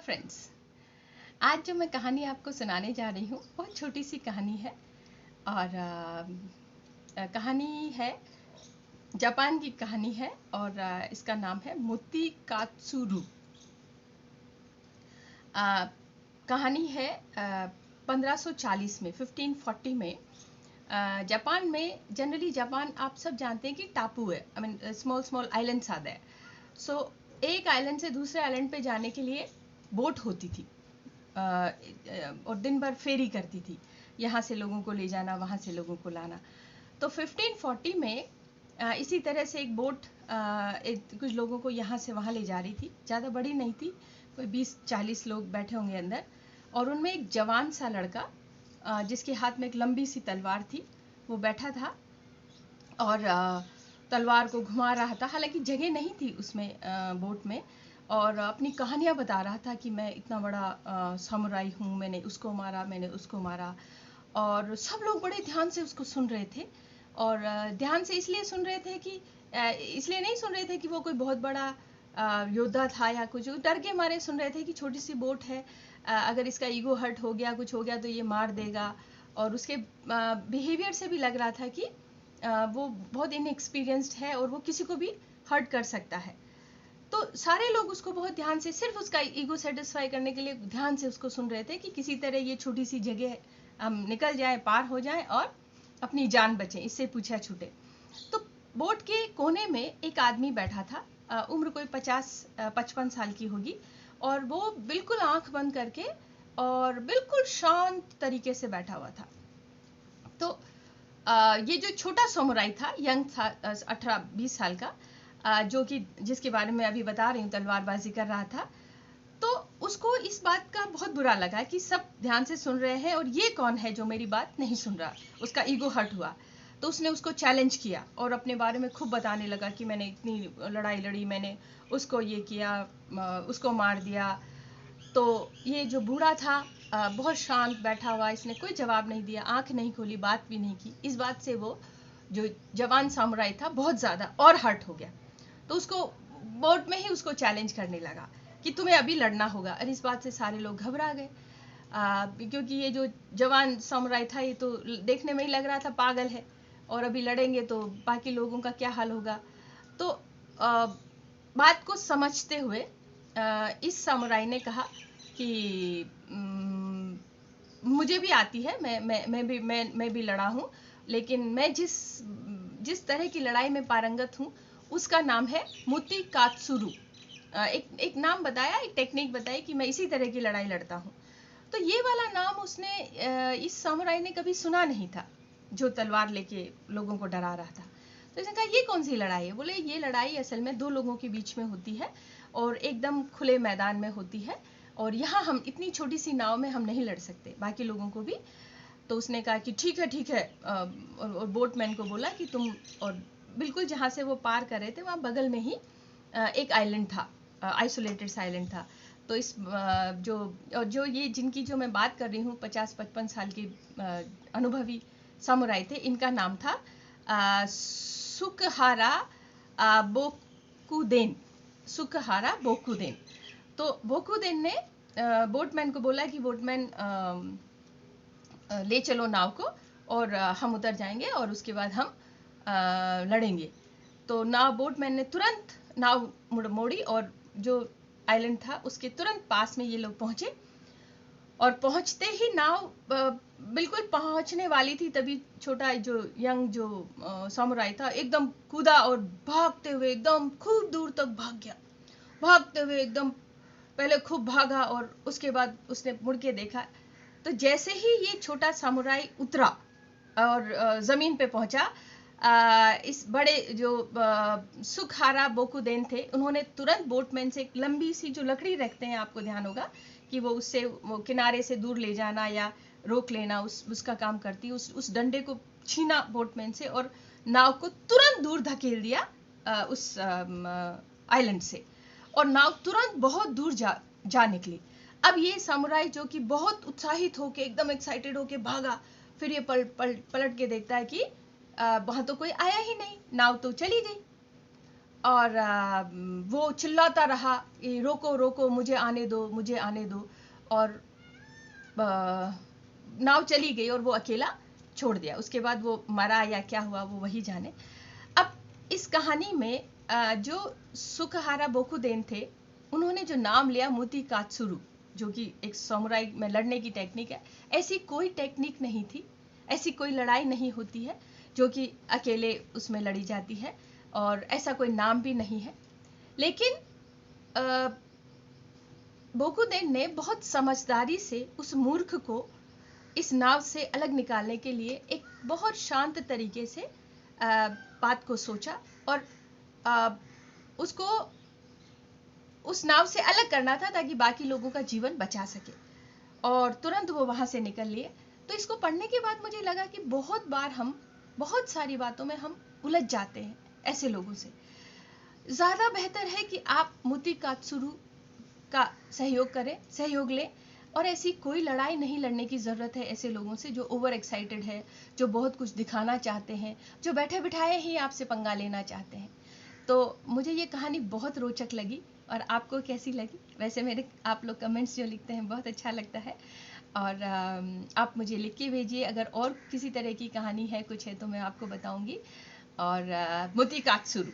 Friends, आज जो मैं कहानी आपको सुनाने जा रही हूँ बहुत छोटी सी कहानी है। और कहानी है, जापान की कहानी है और इसका नाम है मोती कात्सुरु। कहानी है 1540 में, 1540 में। जापान में जनरली, जापान आप सब जानते हैं कि टापू है, I mean small small islands are there. So एक आइलैंड से दूसरे आइलैंड पे जाने के लिए बोट होती थी और दिन भर फेरी करती थी, यहाँ से लोगों को ले जाना, वहाँ से लोगों को लाना। तो 1540 में इसी तरह से एक बोट कुछ लोगों को यहाँ से वहाँ ले जा रही थी। ज़्यादा बड़ी नहीं थी, कोई 20-40 लोग बैठे होंगे अंदर। और उनमें एक जवान सा लड़का जिसके हाथ में एक लंबी सी तलवार थी, वो बैठा था और तलवार को घुमा रहा था। हालांकि जगह नहीं थी उसमें, बोट में। और अपनी कहानियाँ बता रहा था कि मैं इतना बड़ा समुराई हूँ, मैंने उसको मारा, मैंने उसको मारा। और सब लोग बड़े ध्यान से उसको सुन रहे थे। और ध्यान से इसलिए सुन रहे थे कि इसलिए नहीं सुन रहे थे कि वो कोई बहुत बड़ा योद्धा था या कुछ, डर के मारे सुन रहे थे कि छोटी सी बोट है, अगर इसका ईगो हर्ट हो गया, कुछ हो गया तो ये मार देगा। और उसके बिहेवियर से भी लग रहा था कि वो बहुत इनएक्सपीरियंस्ड है और वो किसी को भी हर्ट कर सकता है। तो सारे लोग उसको बहुत ध्यान से, सिर्फ उसका ईगो सेटिस्फाई करने के लिए ध्यान से उसको सुन रहे थे कि किसी तरह ये छोटी सी जगह हम निकल जाए, पार हो जाए और अपनी जान बचे, इससे पूछा छूटे। तो बोट के कोने में एक आदमी बैठा था, उम्र कोई 50-55 साल की होगी। और वो बिल्कुल आंख बंद करके और बिल्कुल शांत तरीके से बैठा हुआ था। तो ये जो छोटा समुराई था, यंग था, 18-20 साल का, जो कि जिसके बारे में अभी बता रही हूँ, तलवारबाजी कर रहा था। तो उसको इस बात का बहुत बुरा लगा कि सब ध्यान से सुन रहे हैं और ये कौन है जो मेरी बात नहीं सुन रहा। उसका ईगो हर्ट हुआ। तो उसने उसको चैलेंज किया और अपने बारे में खूब बताने लगा कि मैंने इतनी लड़ाई लड़ी, मैंने उसको ये किया, उसको मार दिया। तो ये जो बूढ़ा था बहुत शांत बैठा हुआ, इसने कोई जवाब नहीं दिया, आंख नहीं खोली, बात भी नहीं की। इस बात से वो जो जवान सामुराई था बहुत ज़्यादा और हर्ट हो गया। तो उसको बोट में ही उसको चैलेंज करने लगा कि तुम्हें अभी लड़ना होगा। और इस बात से सारे लोग घबरा गए, क्योंकि ये जो जवान सामुराई था ये तो देखने में ही लग रहा था पागल है, और अभी लड़ेंगे तो बाकी लोगों का क्या हाल होगा। तो बात को समझते हुए इस सामुराई ने कहा कि मुझे भी आती है, मैं भी लड़ा हूँ, लेकिन मैं जिस तरह की लड़ाई में पारंगत हूँ उसका नाम है मोती कात्सुरु। एक नाम बताया, एक टेक्निक बताई कि मैं इसी तरह की लड़ाई लड़ता हूँ। तो ये वाला नाम उसने, इस सामुराई ने कभी सुना नहीं था, जो तलवार लेके लोगों को डरा रहा था। तो इसने कहा ये कौन सी लड़ाई है? बोले ये लड़ाई असल में दो लोगों के बीच में होती है और एकदम खुले मैदान में होती है, और यहाँ हम इतनी छोटी सी नाव में हम नहीं लड़ सकते, बाकी लोगों को भी। तो उसने कहा कि ठीक है ठीक है, और बोटमैन को बोला कि तुम, और बिल्कुल जहाँ से वो पार कर रहे थे वहाँ बगल में ही एक आइलैंड था, आइसोलेटेड आइलैंड था। तो इस जो ये जिनकी जो मैं बात कर रही हूँ, 50-55 साल के अनुभवी सामुराई थे, इनका नाम था सुकहारा बोकुदेन। सुकहारा बोकुदेन। तो बोकुदेन ने बोटमैन को बोला कि बोटमैन ले चलो नाव को, और हम उतर जाएंगे और उसके बाद हम लड़ेंगे। तो बोटमैन ने तुरंत नाव मोड़ी और जो आइलैंड था उसके तुरंत पास में ये लोग पहुंचे। और पहुंचते ही नाव बिल्कुल पहुंचने वाली थी, तभी छोटा जो यंग जो सामुराई था एकदम कूदा और भागते हुए एकदम खूब दूर तक भाग गया। भागते हुए एकदम पहले खूब भागा और उसके बाद उसने मुड़ के देखा। तो जैसे ही ये छोटा सामुराई उतरा और जमीन पे पहुंचा, इस बड़े जो सुकहारा बोकुदेन थे, उन्होंने तुरंत बोटमैन से एक लंबी सी जो लकड़ी रखते हैं, आपको ध्यान होगा कि वो उससे वो किनारे से दूर ले जाना या रोक लेना उसका काम करती, उस डंडे को छीना बोटमैन से और नाव को तुरंत दूर धकेल दिया उस आइलैंड से, और नाव तुरंत बहुत दूर जा निकली। अब ये सामुराई जो कि बहुत उत्साहित होके, एकदम एक्साइटेड होके भागा, फिर ये पलट के देखता है कि वहां तो कोई आया ही नहीं, नाव तो चली गई। और वो चिल्लाता रहा कि रोको रोको, मुझे आने दो, मुझे आने दो। और नाव चली गई और वो अकेला छोड़ दिया। उसके बाद वो मरा या क्या हुआ वो वही जाने। अब इस कहानी में जो सुकहारा बोकुदेन थे, उन्होंने जो नाम लिया मुती कात्सुरु, जो कि एक समुराई में लड़ने की टेक्निक है। ऐसी कोई टेक्निक नहीं थी, ऐसी कोई लड़ाई नहीं होती है जो कि अकेले उसमें लड़ी जाती है, और ऐसा कोई नाम भी नहीं है। लेकिन बोकुदेन ने बहुत समझदारी से उस मूर्ख को इस नाव से अलग निकालने के लिए एक बहुत शांत तरीके से बात को सोचा, और उसको उस नाव से अलग करना था ताकि बाकी लोगों का जीवन बचा सके, और तुरंत वो वहां से निकल लिए। तो इसको पढ़ने के बाद मुझे लगा कि बहुत बार हम बहुत सारी बातों में हम उलझ जाते हैं ऐसे लोगों से। ज्यादा बेहतर है कि आप मुती कात्सुरु का सहयोग करें, सहयोग लें, और ऐसी कोई लड़ाई नहीं लड़ने की ज़रूरत है ऐसे लोगों से जो ओवर एक्साइटेड है, जो बहुत कुछ दिखाना चाहते हैं, जो बैठे बिठाए ही आपसे पंगा लेना चाहते हैं। तो मुझे ये कहानी बहुत रोचक लगी, और आपको कैसी लगी? वैसे मेरे आप लोग कमेंट्स जो लिखते हैं बहुत अच्छा लगता है, और आप मुझे लिख के भेजिए अगर और किसी तरह की कहानी है, कुछ है तो मैं आपको बताऊंगी। और मोती कात्सुरु